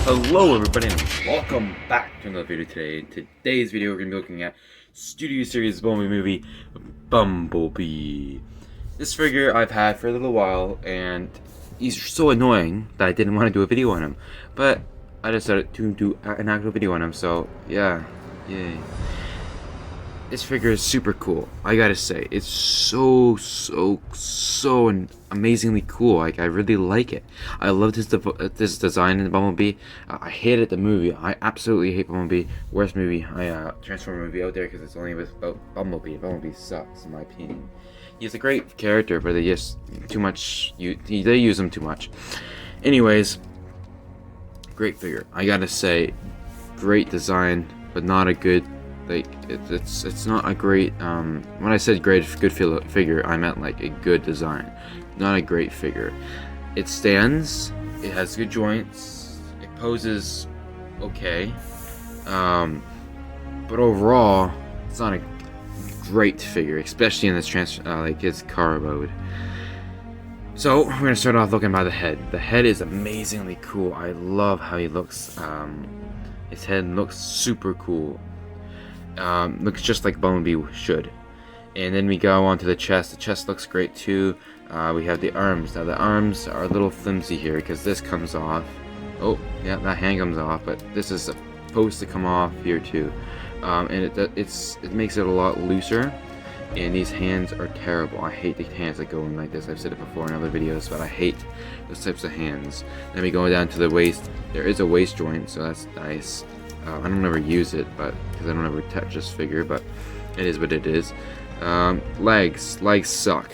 Hello everybody and welcome back to another video today. In today's video we're going to be looking at Studio Series Bumblebee movie, Bumblebee. This figure I've had for a little while and he's so annoying that I didn't want to do a video on him. But I decided to do an actual video on him, so yeah, yay. This figure is super cool, I gotta say. It's so amazingly cool. Like, I really like it. I loved this design in Bumblebee. I hated the movie. I absolutely hate Bumblebee. Worst movie, Transformer movie out there, because it's only about Bumblebee. Bumblebee sucks, in my opinion. He's a great character, but they just they use him too much. Anyways, great figure. I gotta say, great design, but not a good. Like, it's not a great, when I said good figure, I meant like a good design, not a great figure. It stands, it has good joints, it poses okay, but overall, it's not a great figure, especially in this like his car mode. So, we're gonna start off looking by the head. The head is amazingly cool. I love how he looks. His head looks super cool. Looks just like Bumblebee should. And then we go on to the chest. The chest looks great too. We have the arms. Now the arms are a little flimsy here because this comes off. Oh, yeah, that hand comes off, but this is supposed to come off here too. And it makes it a lot looser. And these hands are terrible. I hate the hands that go in like this. I've said it before in other videos, but I hate those types of hands. Then we go down to the waist. There is a waist joint, so that's nice. I don't ever use it, but because I don't ever touch this figure, but it is what it is. Legs suck.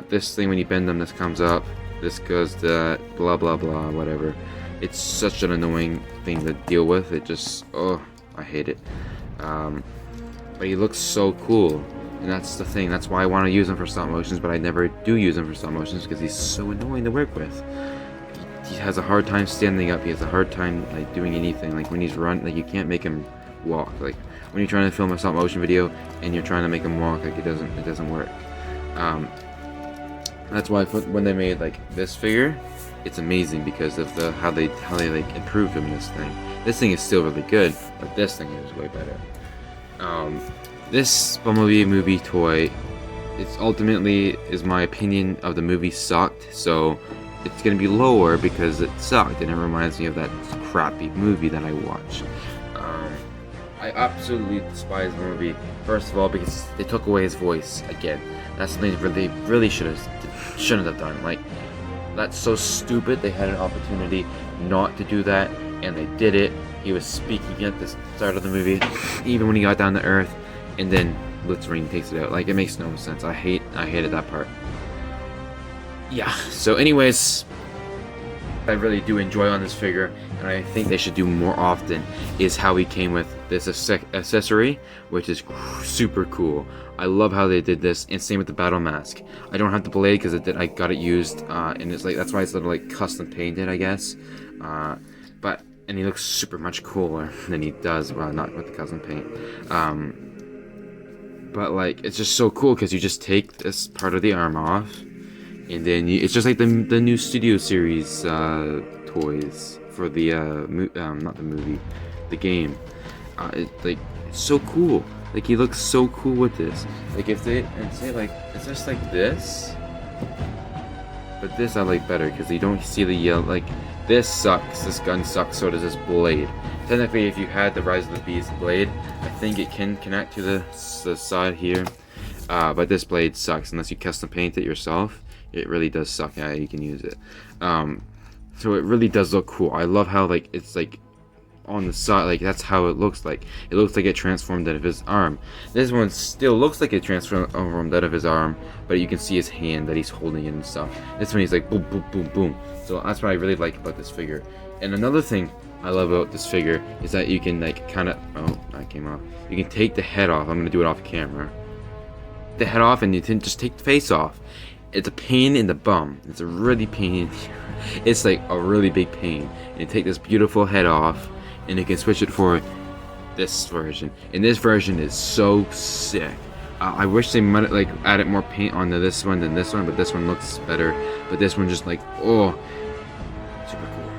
This thing, when you bend them, this comes up. This goes to blah blah blah, whatever. It's such an annoying thing to deal with. It just, oh, I hate it. But he looks so cool, and that's the thing. That's why I want to use him for stop motions, but I never do use him for stop motions because he's so annoying to work with. He has a hard time standing up. He has a hard time like doing anything. Like when he's like you can't make him walk. Like when you're trying to film a stop motion video and you're trying to make him walk, like it doesn't work. That's why when they made like this figure, it's amazing because of how they like improved him. This thing is still really good, but this thing is way better. This Bumblebee movie toy, it's ultimately, is my opinion of the movie, sucked. So it's gonna be lower because it sucked, and it reminds me of that crappy movie that I watched. I absolutely despise the movie. First of all, because they took away his voice again. That's something they really shouldn't have done. Like, that's so stupid. They had an opportunity not to do that, and they did it. He was speaking at the start of the movie, even when he got down to Earth, and then Blitzring takes it out. Like, it makes no sense. I hated that part. Yeah, so anyways, I really do enjoy on this figure, and I think they should do more often, is how he came with this accessory, which is super cool. I love how they did this, and same with the battle mask. I don't have the blade because I got it used, and it's like, that's why it's little like custom painted, I guess. And he looks super much cooler than he does, well, not with the custom paint. But like, it's just so cool because you just take this part of the arm off. And then it's just like the new Studio Series toys for the not the movie, the game. It's so cool. Like, he looks so cool with this. Like, if they say like it's just like this, but this I like better because you don't see the yellow. Like, this sucks. This gun sucks. So does this blade. Technically, if you had the Rise of the Beast blade, I think it can connect to the side here. But this blade sucks unless you custom paint it yourself. It really does suck. Yeah, you can use it. So it really does look cool. I love how like it's like on the side, like that's how it looks like. It looks like it transformed out of his arm. This one still looks like it transformed out of his arm, but you can see his hand that he's holding it and stuff. This one he's like boom, boom, boom, boom. So that's what I really like about this figure. And another thing I love about this figure is that you can like kind of, oh, that came off. You can take the head off. I'm gonna do it off camera. The head off, and you can just take the face off. It's a pain in the bum. It's a really pain. It's like a really big pain. And you take this beautiful head off, and you can switch it for this version. And this version is so sick. I wish they might like added more paint onto this one than this one, but this one looks better. But this one just like, oh, super cool.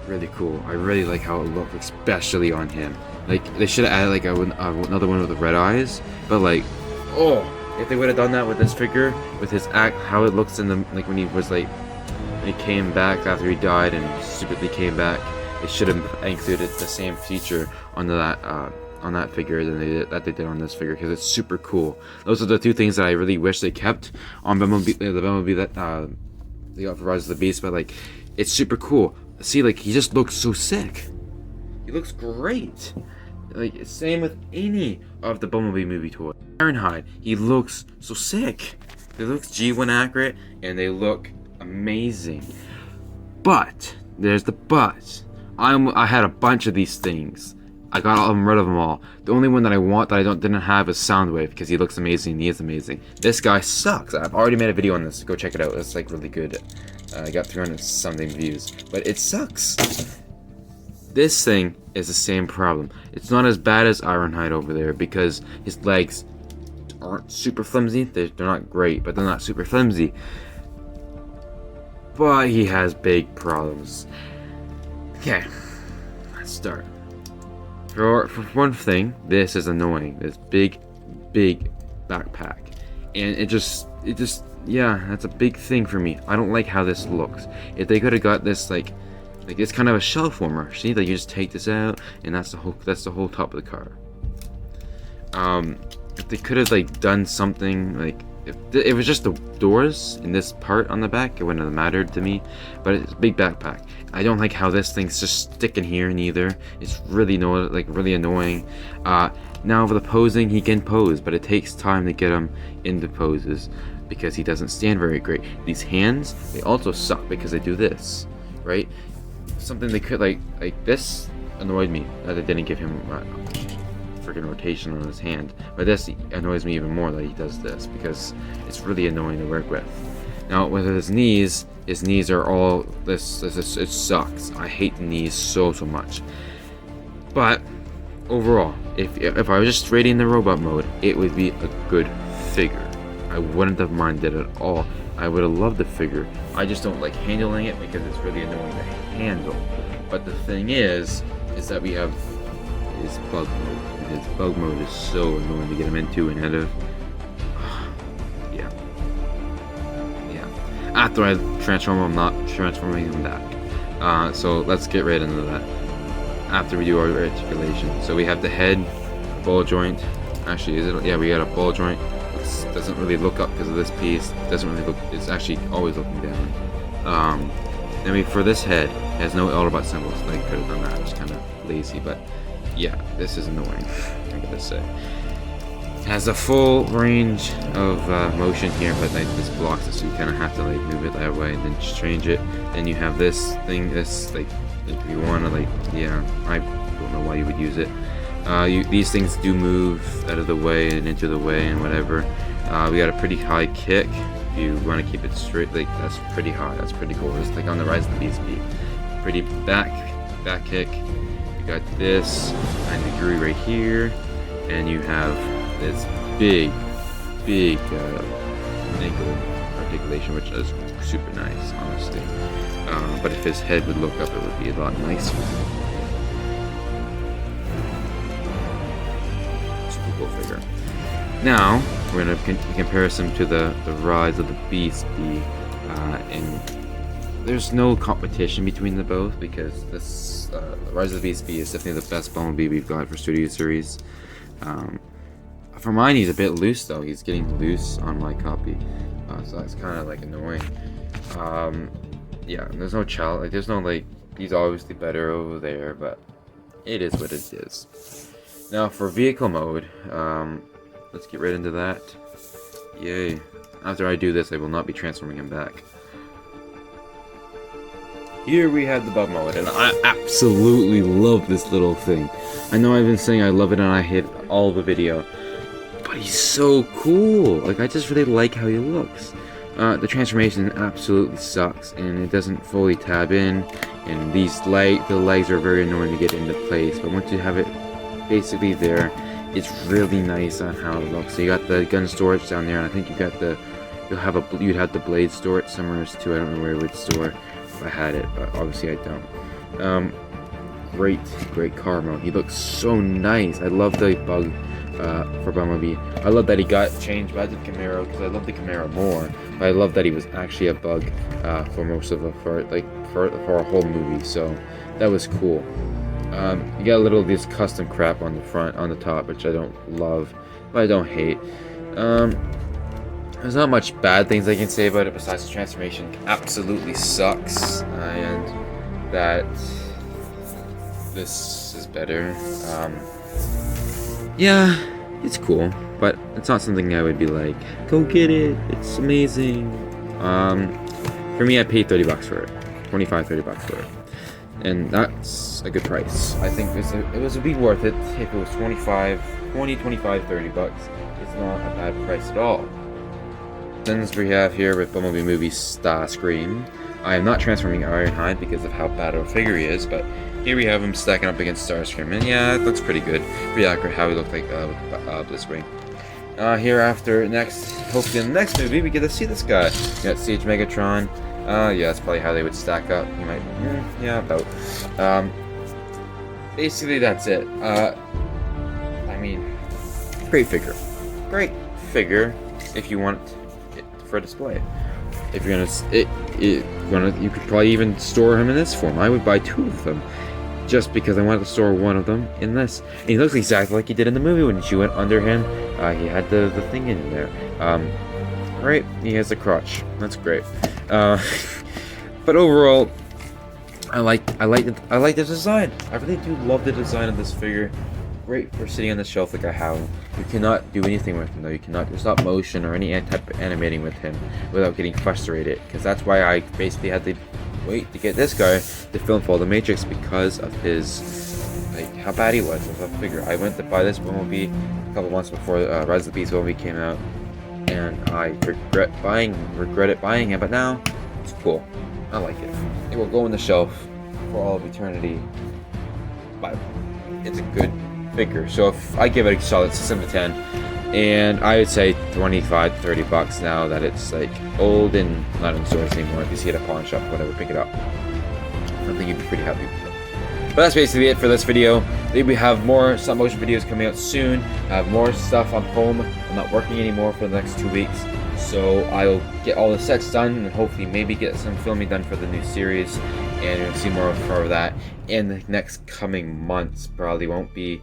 really cool. I really like how it looked, especially on him. Like, they should have added like another one with the red eyes, but like, oh, if they would have done that with this figure, with his act, how it looks in the, like when he was like, when he came back after he died and stupidly came back, they should have included the same feature on that figure than they did on this figure, because it's super cool. Those are the two things that I really wish they kept on Bumblebee, the Bumblebee that they got for Rise of the Beast, but like, it's super cool. See, like, he just looks so sick. He looks great. Like, same with any of the Bumblebee movie toys. Ironhide, he looks so sick. They look G1 accurate, and they look amazing. But there's the but. I had a bunch of these things. I got rid of them all. The only one that I want that I didn't have is Soundwave, because he looks amazing. He is amazing. This guy sucks. I've already made a video on this. Go check it out. It's like really good. I got 300 something views, but it sucks. This thing is the same problem. It's not as bad as Ironhide over there because his legs aren't super flimsy. They're not great, but they're not super flimsy. But he has big problems. Okay, let's start. For one thing, this is annoying. This big backpack, and it just yeah, that's a big thing for me. I don't like how this looks. If they could have got this like it's kind of a shelf warmer. See, like you just take this out, and that's the whole top of the car. If they could have like done something like if it was just the doors in this part on the back, it wouldn't have mattered to me. But it's a big backpack. I don't like how this thing's just sticking here neither. It's really really annoying. Now for the posing, he can pose, but it takes time to get him into poses because he doesn't stand very great. These hands, they also suck because they do this, right? Something they could like this annoyed me that they didn't give him freaking rotation on his hand, but this annoys me even more that he does this because it's really annoying to work with. Now with his knees are all this it sucks. I hate the knees so much. But overall, if I was just rating the robot mode, it would be a good figure. I wouldn't have minded at all. I would have loved the figure. I just don't like handling it because it's really annoying to handle. But the thing is that we have his bug mode. And his bug mode is so annoying to get him into and out of. Yeah. After I transform him, I'm not transforming him back. So let's get right into that. After we do our articulation. So we have the head, ball joint. Actually, is it? Yeah, we got a ball joint. It doesn't really look up because of this piece. It doesn't really look. It's actually always looking down. Then for this head, it has no Autobot symbols. They could have done that. It's kind of lazy, but yeah, this is annoying. I gotta say. It has a full range of motion here, but like this blocks it, so you kind of have to like move it that way and then just change it. Then you have this thing. This like if you want to like I don't know why you would use it. These things do move out of the way and into the way and whatever. We got a pretty high kick. If you want to keep it straight, like that's pretty high. That's pretty cool. It's like on the Rise of the Beast beat. Pretty back kick. You got this 90 degree right here, and you have this big ankle articulation, which is super nice, honestly. But if his head would look up, it would be a lot nicer. Figure. Now we're going to compare him to the Rise of the Beast, and there's no competition between the both because this Rise of the Beast is definitely the best Bumblebee we've got for Studio Series. For mine, he's a bit loose though. He's getting loose on my copy, so that's kind of like annoying. Yeah, there's no challenge. Like, there's no like. He's obviously better over there, but it is what it is. Now for vehicle mode, let's get right into that. Yay. After I do this, I will not be transforming him back. Here we have the bug mode, and I absolutely love this little thing. I know I've been saying I love it and I hate all the video, but he's so cool. Like, I just really like how he looks. The transformation absolutely sucks, and it doesn't fully tab in, and the legs are very annoying to get into place, but once you have it basically there, it's really nice on how it looks. So you got the gun storage down there, and I think you got you'd have the blade storage somewhere too. I don't know where it would store if I had it, but obviously I don't. Great car mode. He looks so nice. I love the bug for Bumblebee. I love that he got changed back to the Camaro because I love the Camaro more. But I love that he was actually a bug for most of for a whole movie. So that was cool. You got a little of this custom crap on the front, on the top, which I don't love, but I don't hate. There's not much bad things I can say about it besides the transformation absolutely sucks, and that this is better. Yeah, it's cool, but it's not something I would be like, go get it, it's amazing. For me, I paid $30 for it, 25, $30 for it, and that's a good price. I think it would be worth it if it was 25, $30. It's not a bad price at all. Then we have here with Bumblebee movie Starscream. I am not transforming Ironhide because of how bad of a figure he is, but here we have him stacking up against Starscream, and yeah, it looks pretty good. Pretty accurate how he looked like Blitzwing. Hereafter, hopefully in the next movie, we get to see this guy. We got Siege Megatron. Yeah, that's probably how they would stack up. You might, yeah, about. Basically, that's it. I mean, great figure. Great figure if you want it for display. If you're gonna, you could probably even store him in this form. I would buy 2 of them, just because I wanted to store one of them in this. And he looks exactly like he did in the movie when she went under him. He had the thing in there. Right, he has a crotch. That's great. But overall, I like the design. I really do love the design of this figure. Great for sitting on the shelf like I have. You cannot do anything with him though. You cannot stop motion or any type of animating with him without getting frustrated. Because that's why I basically had to wait to get this guy to film for the Matrix, because of his, like, how bad he was with a figure. I went to buy this Bumblebee a couple months before Rise of the Beast Bumblebee came out, and I regretted buying it. But now it's cool. I like it. It will go on the shelf for all of eternity. But it's a good figure. So if I give it a solid 7 to 10, and I would say 25 $30 now that it's like old and not in stores anymore. If you see it at a pawn shop, whatever, pick it up. I think you'd be pretty happy with it. But that's basically it for this video. We have more stop motion videos coming out soon. I have more stuff on home. I'm not working anymore for the next 2 weeks, so I'll get all the sets done and hopefully maybe get some filming done for the new series, and you'll see more of that in the next coming months. Probably won't be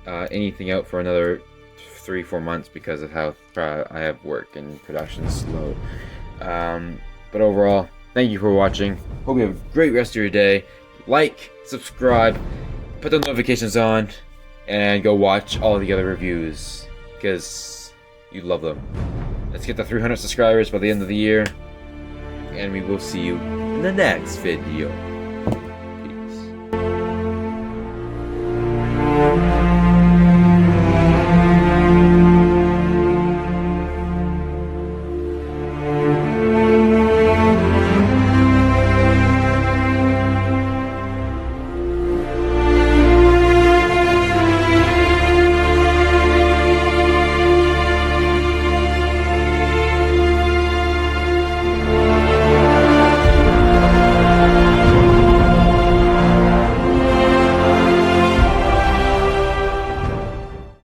anything out for another 3-4 months because of how I have work and production slow. But overall, thank you for watching. Hope you have a great rest of your day. Like, subscribe, put the notifications on, and go watch all the other reviews because you love them. Let's get to 300 subscribers by the end of the year, and we will see you in the next video.